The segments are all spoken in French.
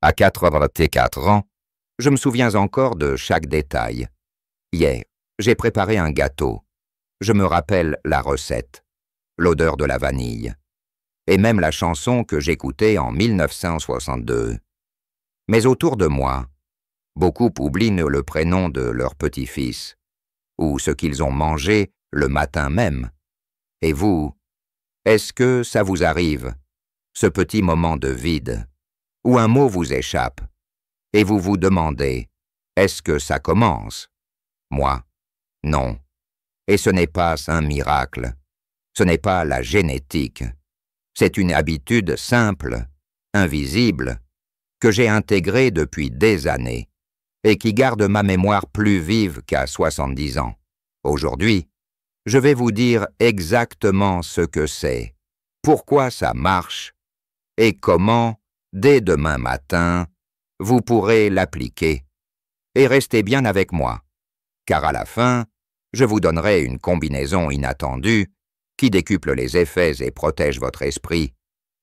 À 84 ans, je me souviens encore de chaque détail. Hier, j'ai préparé un gâteau. Je me rappelle la recette, l'odeur de la vanille, et même la chanson que j'écoutais en 1962. Mais autour de moi, beaucoup oublient le prénom de leur petit-fils, ou ce qu'ils ont mangé le matin même. Et vous, est-ce que ça vous arrive, ce petit moment de vide, où un mot vous échappe, et vous vous demandez, est-ce que ça commence? Moi, non. Et ce n'est pas un miracle, ce n'est pas la génétique, c'est une habitude simple, invisible, que j'ai intégrée depuis des années, et qui garde ma mémoire plus vive qu'à 70 ans. Aujourd'hui, je vais vous dire exactement ce que c'est, pourquoi ça marche, et comment, dès demain matin, vous pourrez l'appliquer. Et restez bien avec moi, car à la fin, je vous donnerai une combinaison inattendue qui décuple les effets et protège votre esprit,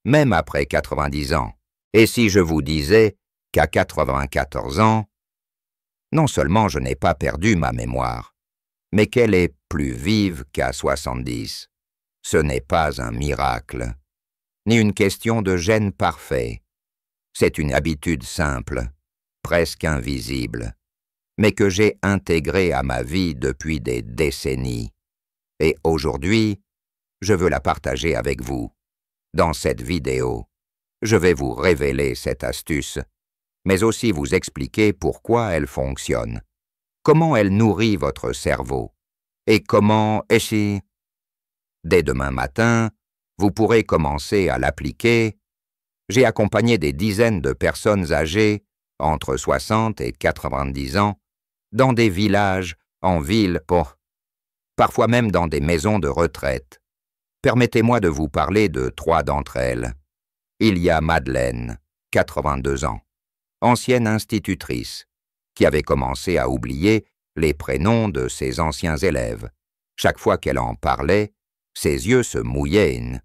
même après 90 ans. Et si je vous disais qu'à 94 ans, non seulement je n'ai pas perdu ma mémoire, mais qu'elle est plus vive qu'à 70. Ce n'est pas un miracle, ni une question de gène parfait. C'est une habitude simple, presque invisible, mais que j'ai intégrée à ma vie depuis des décennies. Et aujourd'hui, je veux la partager avec vous. Dans cette vidéo, je vais vous révéler cette astuce, mais aussi vous expliquer pourquoi elle fonctionne, comment elle nourrit votre cerveau, et comment, dès demain matin, vous pourrez commencer à l'appliquer. J'ai accompagné des dizaines de personnes âgées, entre 60 et 90 ans, dans des villages, en ville, parfois même dans des maisons de retraite. Permettez-moi de vous parler de 3 d'entre elles. Il y a Madeleine, 82 ans, ancienne institutrice, qui avait commencé à oublier les prénoms de ses anciens élèves. Chaque fois qu'elle en parlait, ses yeux se mouillaient.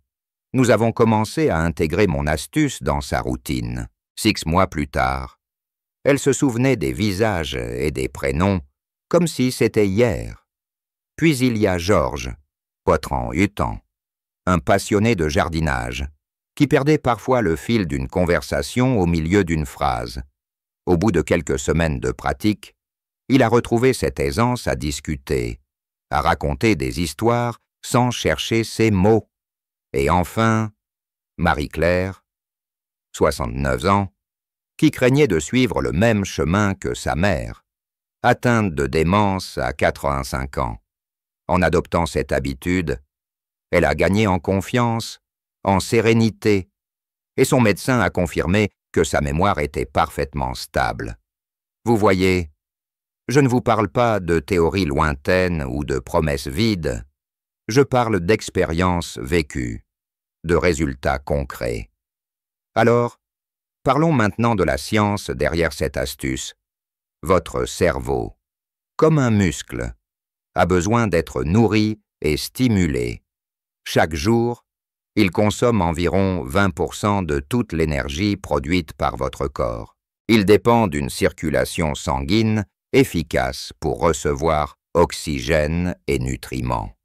Nous avons commencé à intégrer mon astuce dans sa routine. 6 mois plus tard, elle se souvenait des visages et des prénoms comme si c'était hier. Puis il y a Georges, 88 ans, un passionné de jardinage, qui perdait parfois le fil d'une conversation au milieu d'une phrase. Au bout de quelques semaines de pratique, il a retrouvé cette aisance à discuter, à raconter des histoires sans chercher ses mots. Et enfin, Marie-Claire, 69 ans, qui craignait de suivre le même chemin que sa mère, atteinte de démence à 85 ans. En adoptant cette habitude, elle a gagné en confiance, en sérénité, et son médecin a confirmé que sa mémoire était parfaitement stable. Vous voyez, je ne vous parle pas de théories lointaines ou de promesses vides, je parle d'expériences vécues, de résultats concrets. Alors, parlons maintenant de la science derrière cette astuce. Votre cerveau, comme un muscle, a besoin d'être nourri et stimulé. Chaque jour, il consomme environ 20% de toute l'énergie produite par votre corps. Il dépend d'une circulation sanguine efficace pour recevoir oxygène et nutriments.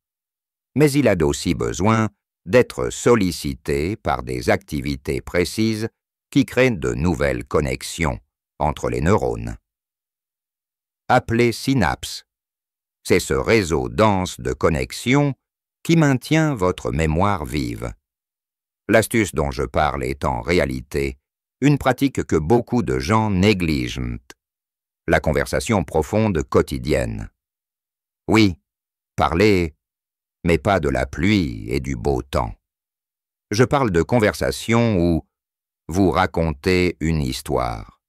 Mais il a aussi besoin d'être sollicité par des activités précises qui créent de nouvelles connexions entre les neurones. Appelé synapse, c'est ce réseau dense de connexions qui maintient votre mémoire vive. L'astuce dont je parle est en réalité une pratique que beaucoup de gens négligent, la conversation profonde quotidienne. Oui, parler, mais pas de la pluie et du beau temps. Je parle de conversation où vous racontez une histoire.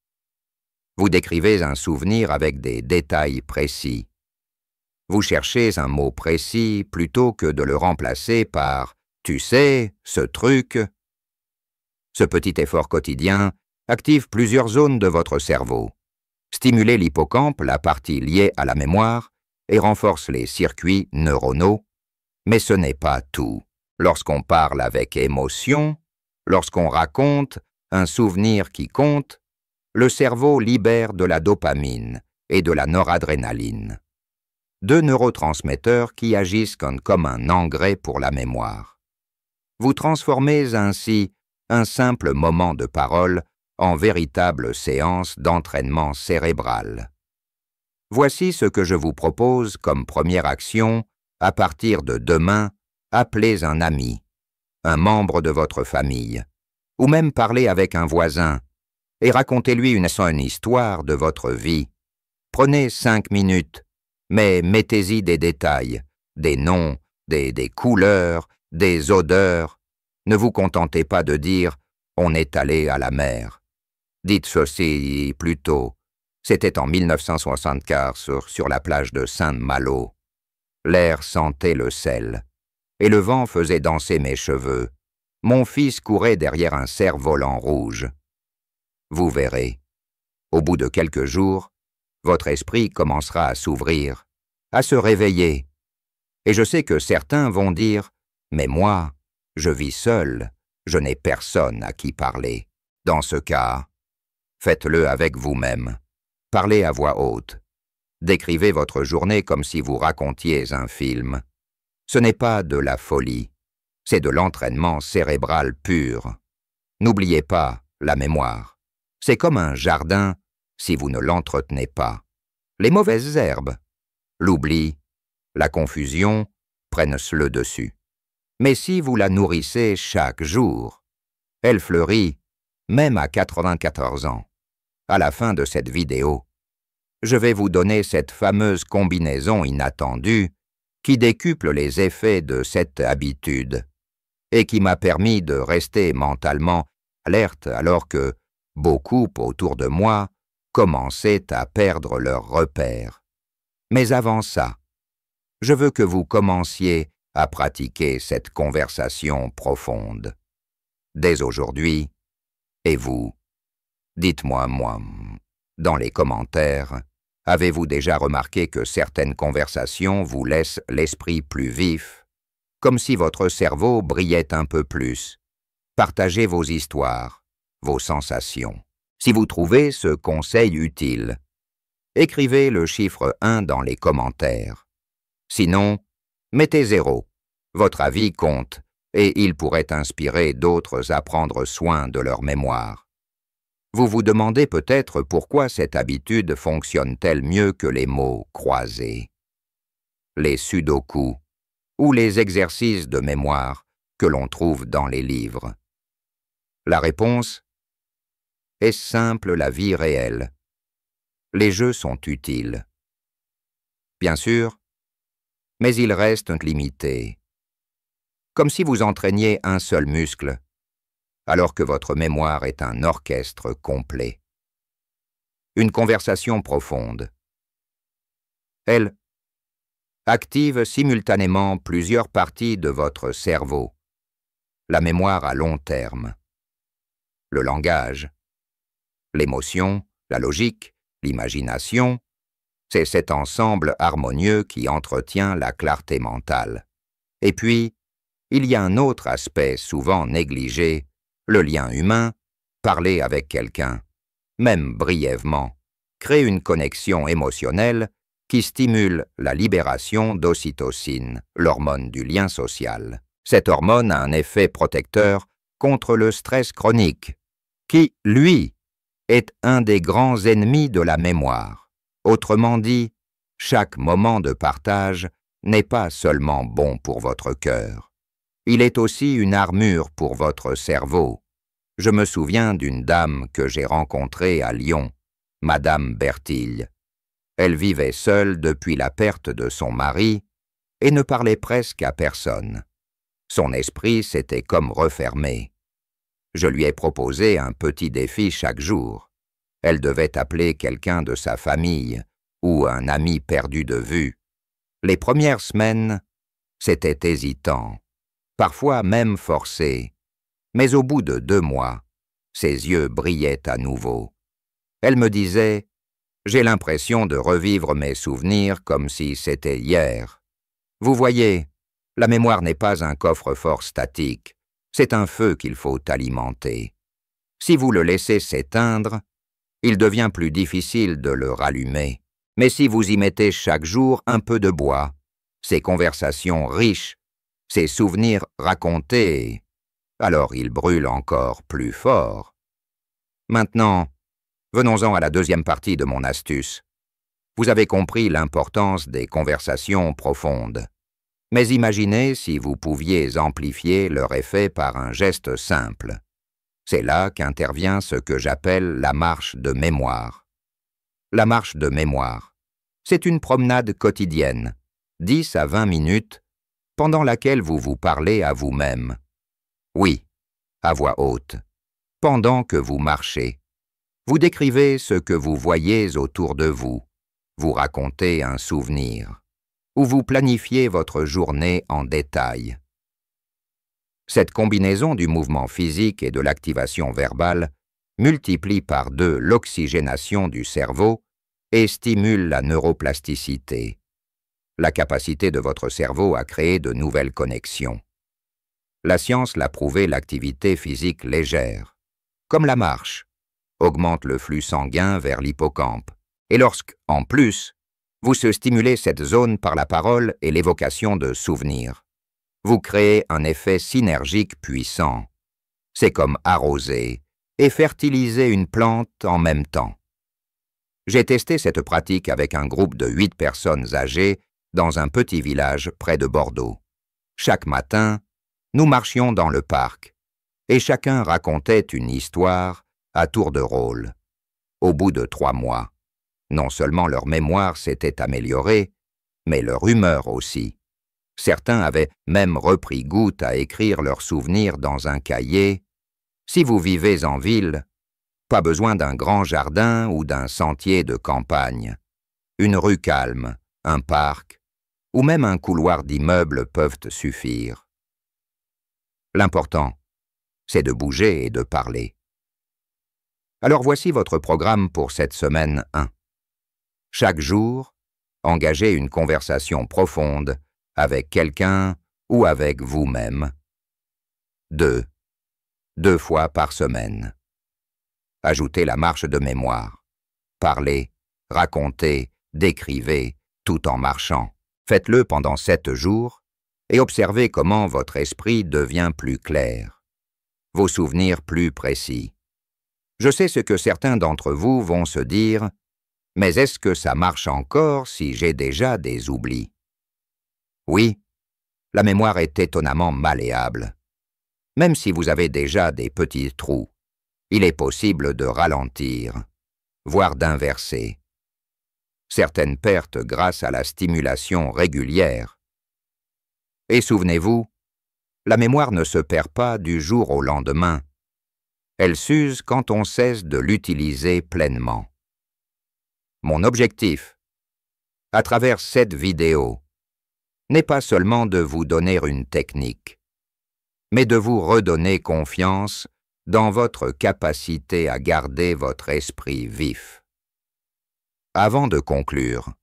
Vous décrivez un souvenir avec des détails précis. Vous cherchez un mot précis plutôt que de le remplacer par « tu sais, ce truc ». Ce petit effort quotidien active plusieurs zones de votre cerveau, stimule l'hippocampe, la partie liée à la mémoire, et renforce les circuits neuronaux. Mais ce n'est pas tout. Lorsqu'on parle avec émotion, lorsqu'on raconte un souvenir qui compte, le cerveau libère de la dopamine et de la noradrénaline, deux neurotransmetteurs qui agissent comme un engrais pour la mémoire. Vous transformez ainsi un simple moment de parole en véritable séance d'entraînement cérébral. Voici ce que je vous propose comme première action. À partir de demain, appelez un ami, un membre de votre famille, ou même parlez avec un voisin, et racontez-lui une histoire de votre vie. Prenez 5 minutes, mais mettez-y des détails, des noms, des couleurs, des odeurs. Ne vous contentez pas de dire « on est allé à la mer ». Dites ceci plutôt « c'était en 1964 sur la plage de Saint-Malo ». L'air sentait le sel, et le vent faisait danser mes cheveux. Mon fils courait derrière un cerf-volant rouge. Vous verrez, au bout de quelques jours, votre esprit commencera à s'ouvrir, à se réveiller. Et je sais que certains vont dire « mais moi, je vis seul, je n'ai personne à qui parler ». Dans ce cas, faites-le avec vous-même. Parlez à voix haute. Décrivez votre journée comme si vous racontiez un film. Ce n'est pas de la folie, c'est de l'entraînement cérébral pur. N'oubliez pas la mémoire. C'est comme un jardin si vous ne l'entretenez pas. Les mauvaises herbes, l'oubli, la confusion prennent le dessus. Mais si vous la nourrissez chaque jour, elle fleurit, même à 94 ans. À la fin de cette vidéo, je vais vous donner cette fameuse combinaison inattendue qui décuple les effets de cette habitude et qui m'a permis de rester mentalement alerte alors que beaucoup autour de moi commençaient à perdre leurs repères. Mais avant ça, je veux que vous commenciez à pratiquer cette conversation profonde. Dès aujourd'hui, et vous, dites-moi, dans les commentaires, avez-vous déjà remarqué que certaines conversations vous laissent l'esprit plus vif, comme si votre cerveau brillait un peu plus? Partagez vos histoires, vos sensations. Si vous trouvez ce conseil utile, écrivez le chiffre 1 dans les commentaires. Sinon, mettez 0. Votre avis compte et il pourrait inspirer d'autres à prendre soin de leur mémoire. Vous vous demandez peut-être pourquoi cette habitude fonctionne-t-elle mieux que les mots croisés, les sudoku ou les exercices de mémoire que l'on trouve dans les livres. La réponse est simple, la vie réelle. Les jeux sont utiles. Bien sûr, mais ils restent limités. Comme si vous entraîniez un seul muscle, alors que votre mémoire est un orchestre complet. Une conversation profonde. Elle active simultanément plusieurs parties de votre cerveau. La mémoire à long terme, le langage, l'émotion, la logique, l'imagination, c'est cet ensemble harmonieux qui entretient la clarté mentale. Et puis, il y a un autre aspect souvent négligé, le lien humain, parler avec quelqu'un, même brièvement, crée une connexion émotionnelle qui stimule la libération d'ocytocine, l'hormone du lien social. Cette hormone a un effet protecteur contre le stress chronique, qui, lui, est un des grands ennemis de la mémoire. Autrement dit, chaque moment de partage n'est pas seulement bon pour votre cœur. Il est aussi une armure pour votre cerveau. Je me souviens d'une dame que j'ai rencontrée à Lyon, Madame Bertille. Elle vivait seule depuis la perte de son mari et ne parlait presque à personne. Son esprit s'était comme refermé. Je lui ai proposé un petit défi chaque jour. Elle devait appeler quelqu'un de sa famille ou un ami perdu de vue. Les premières semaines, c'était hésitant, parfois même forcé, mais au bout de 2 mois, ses yeux brillaient à nouveau. Elle me disait « J'ai l'impression de revivre mes souvenirs comme si c'était hier. Vous voyez, la mémoire n'est pas un coffre-fort statique, c'est un feu qu'il faut alimenter. Si vous le laissez s'éteindre, il devient plus difficile de le rallumer. Mais si vous y mettez chaque jour un peu de bois, ces conversations riches, ces souvenirs racontés, alors il brûle encore plus fort. Maintenant, venons-en à la deuxième partie de mon astuce. Vous avez compris l'importance des conversations profondes. Mais imaginez si vous pouviez amplifier leur effet par un geste simple. C'est là qu'intervient ce que j'appelle la marche de mémoire. La marche de mémoire, c'est une promenade quotidienne, 10 à 20 minutes, pendant laquelle vous vous parlez à vous-même. Oui, à voix haute, pendant que vous marchez. Vous décrivez ce que vous voyez autour de vous, vous racontez un souvenir, ou vous planifiez votre journée en détail. Cette combinaison du mouvement physique et de l'activation verbale multiplie par 2 l'oxygénation du cerveau et stimule la neuroplasticité, la capacité de votre cerveau à créer de nouvelles connexions. La science l'a prouvé, l'activité physique légère, comme la marche, augmente le flux sanguin vers l'hippocampe. Et lorsque, en plus, vous se stimulez cette zone par la parole et l'évocation de souvenirs, vous créez un effet synergique puissant. C'est comme arroser et fertiliser une plante en même temps. J'ai testé cette pratique avec un groupe de 8 personnes âgées dans un petit village près de Bordeaux. Chaque matin, nous marchions dans le parc et chacun racontait une histoire à tour de rôle. Au bout de 3 mois, non seulement leur mémoire s'était améliorée, mais leur humeur aussi. Certains avaient même repris goût à écrire leurs souvenirs dans un cahier. Si vous vivez en ville, pas besoin d'un grand jardin ou d'un sentier de campagne. Une rue calme, un parc, ou même un couloir d'immeuble peuvent suffire. L'important, c'est de bouger et de parler. Alors voici votre programme pour cette semaine 1. Chaque jour, engagez une conversation profonde avec quelqu'un ou avec vous-même. 2 fois par semaine. Ajoutez la marche de mémoire. Parlez, racontez, décrivez, tout en marchant. Faites-le pendant 7 jours et observez comment votre esprit devient plus clair, vos souvenirs plus précis. Je sais ce que certains d'entre vous vont se dire, mais est-ce que ça marche encore si j'ai déjà des oublis? Oui, la mémoire est étonnamment malléable. Même si vous avez déjà des petits trous, il est possible de ralentir, voire d'inverser. Certaines pertes grâce à la stimulation régulière. Et souvenez-vous, la mémoire ne se perd pas du jour au lendemain. Elle s'use quand on cesse de l'utiliser pleinement. Mon objectif, à travers cette vidéo, n'est pas seulement de vous donner une technique, mais de vous redonner confiance dans votre capacité à garder votre esprit vif. Avant de conclure,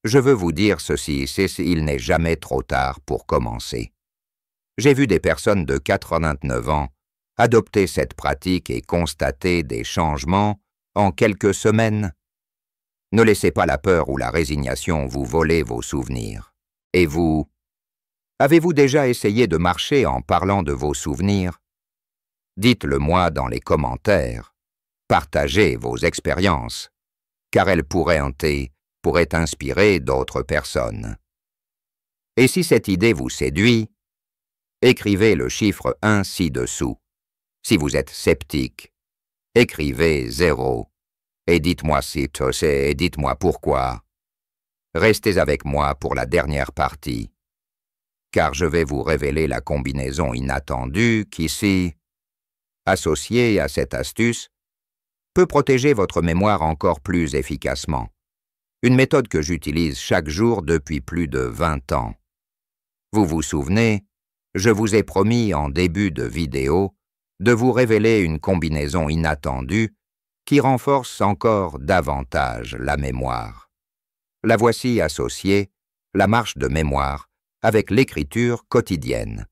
je veux vous dire ceci, il n'est jamais trop tard pour commencer. J'ai vu des personnes de 89 ans adopter cette pratique et constater des changements en quelques semaines. Ne laissez pas la peur ou la résignation vous voler vos souvenirs. Et vous, avez-vous déjà essayé de marcher en parlant de vos souvenirs? Dites-le moi dans les commentaires. Partagez vos expériences, car elles pourraient inspirer d'autres personnes. Et si cette idée vous séduit, écrivez le chiffre 1 ci-dessous. Si vous êtes sceptique, écrivez 0 et dites-moi si c'est et dites-moi pourquoi. Restez avec moi pour la dernière partie, car je vais vous révéler la combinaison inattendue qui, associée à cette astuce, peut protéger votre mémoire encore plus efficacement. Une méthode que j'utilise chaque jour depuis plus de 20 ans. Vous vous souvenez, je vous ai promis en début de vidéo de vous révéler une combinaison inattendue qui renforce encore davantage la mémoire. La voici associée, la marche de mémoire, avec l'écriture quotidienne.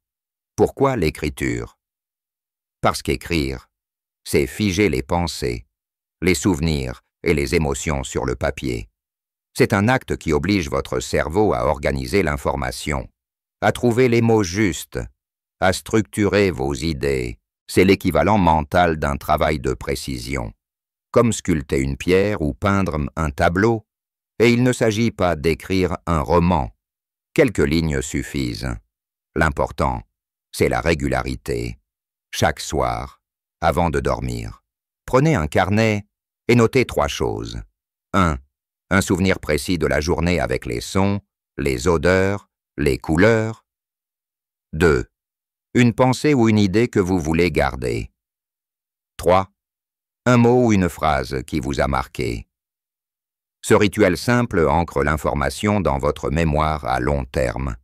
Pourquoi l'écriture? Parce qu'écrire, c'est figer les pensées, les souvenirs et les émotions sur le papier. C'est un acte qui oblige votre cerveau à organiser l'information, à trouver les mots justes, à structurer vos idées. C'est l'équivalent mental d'un travail de précision, comme sculpter une pierre ou peindre un tableau, et il ne s'agit pas d'écrire un roman. Quelques lignes suffisent. L'important, c'est la régularité. Chaque soir, avant de dormir, prenez un carnet et notez 3 choses. 1. Un souvenir précis de la journée avec les sons, les odeurs, les couleurs. 2. Une pensée ou une idée que vous voulez garder. 3. Un mot ou une phrase qui vous a marqué. Ce rituel simple ancre l'information dans votre mémoire à long terme.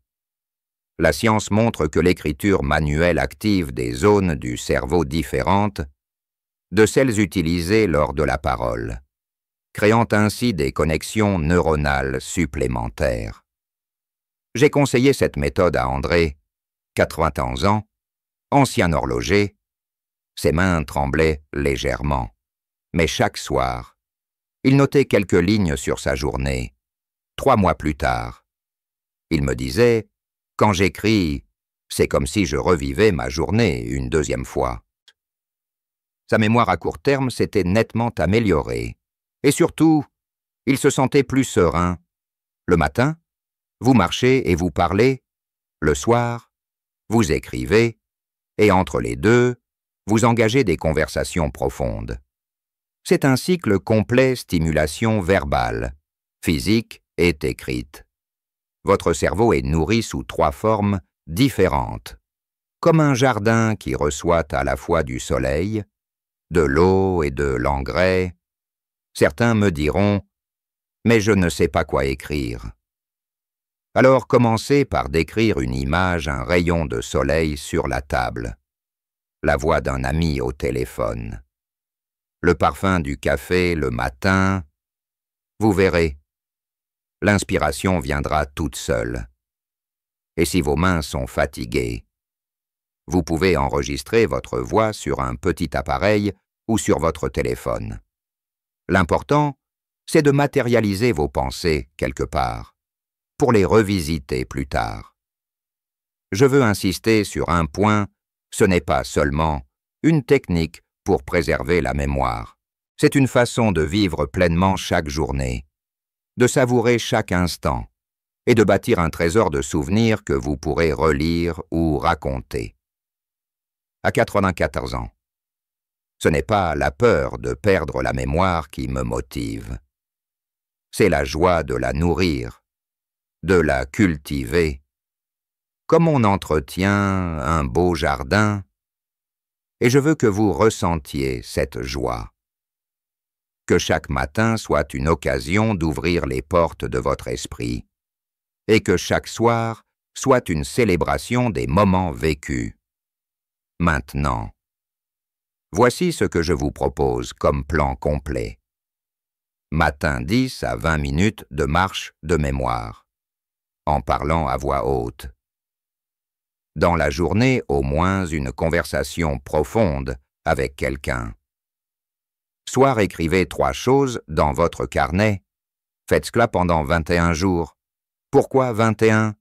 La science montre que l'écriture manuelle active des zones du cerveau différentes de celles utilisées lors de la parole, créant ainsi des connexions neuronales supplémentaires. J'ai conseillé cette méthode à André, 91 ans, ancien horloger. Ses mains tremblaient légèrement, mais chaque soir, il notait quelques lignes sur sa journée. 3 mois plus tard, il me disait « Quand j'écris, c'est comme si je revivais ma journée une 2e fois. » Sa mémoire à court terme s'était nettement améliorée. Et surtout, il se sentait plus serein. Le matin, vous marchez et vous parlez. Le soir, vous écrivez. Et entre les deux, vous engagez des conversations profondes. C'est un cycle complet stimulation verbale, physique et écrite. Votre cerveau est nourri sous 3 formes différentes, comme un jardin qui reçoit à la fois du soleil, de l'eau et de l'engrais. Certains me diront « mais je ne sais pas quoi écrire ». Alors commencez par décrire une image, un rayon de soleil sur la table, la voix d'un ami au téléphone, le parfum du café le matin. Vous verrez, l'inspiration viendra toute seule. Et si vos mains sont fatiguées, vous pouvez enregistrer votre voix sur un petit appareil ou sur votre téléphone. L'important, c'est de matérialiser vos pensées quelque part, pour les revisiter plus tard. Je veux insister sur un point, ce n'est pas seulement une technique pour préserver la mémoire. C'est une façon de vivre pleinement chaque journée, de savourer chaque instant et de bâtir un trésor de souvenirs que vous pourrez relire ou raconter. À 94 ans. Ce n'est pas la peur de perdre la mémoire qui me motive. C'est la joie de la nourrir, de la cultiver, comme on entretient un beau jardin, et je veux que vous ressentiez cette joie. Que chaque matin soit une occasion d'ouvrir les portes de votre esprit, et que chaque soir soit une célébration des moments vécus. Maintenant, voici ce que je vous propose comme plan complet. Matin 10 à 20 minutes de marche de mémoire, en parlant à voix haute. Dans la journée, au moins une conversation profonde avec quelqu'un. Soir, écrivez 3 choses dans votre carnet. Faites cela pendant 21 jours. Pourquoi 21?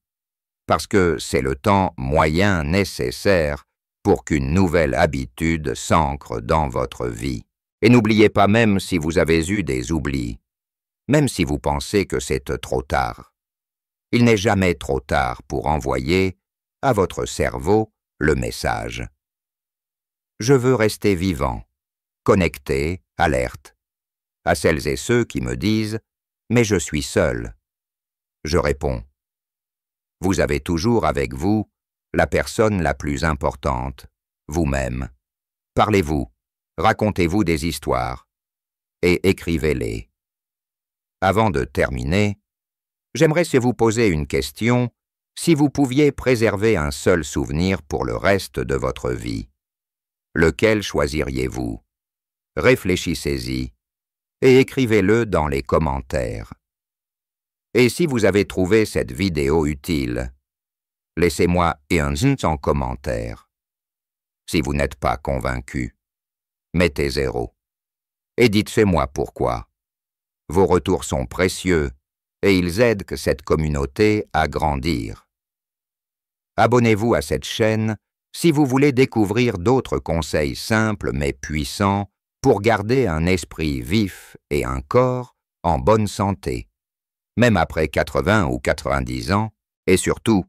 Parce que c'est le temps moyen nécessaire pour qu'une nouvelle habitude s'ancre dans votre vie. Et n'oubliez pas, même si vous avez eu des oublis, même si vous pensez que c'est trop tard, il n'est jamais trop tard pour envoyer à votre cerveau le message. Je veux rester vivant, connecté, alerte. À celles et ceux qui me disent « mais je suis seul », je réponds « vous avez toujours avec vous la personne la plus importante, vous-même. Parlez-vous, racontez-vous des histoires et écrivez-les. » Avant de terminer, j'aimerais vous poser une question. Si vous pouviez préserver un seul souvenir pour le reste de votre vie, lequel choisiriez-vous? Réfléchissez-y et écrivez-le dans les commentaires. Et si vous avez trouvé cette vidéo utile, laissez-moi un en commentaire. Si vous n'êtes pas convaincu, mettez 0. et dites-moi pourquoi. Vos retours sont précieux et ils aident que cette communauté à grandir. Abonnez-vous à cette chaîne si vous voulez découvrir d'autres conseils simples mais puissants pour garder un esprit vif et un corps en bonne santé, même après 80 ou 90 ans, et surtout,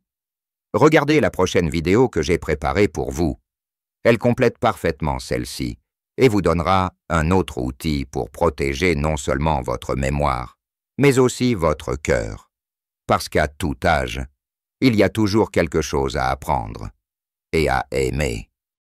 regardez la prochaine vidéo que j'ai préparée pour vous. Elle complète parfaitement celle-ci et vous donnera un autre outil pour protéger non seulement votre mémoire, mais aussi votre cœur. Parce qu'à tout âge, il y a toujours quelque chose à apprendre et à aimer.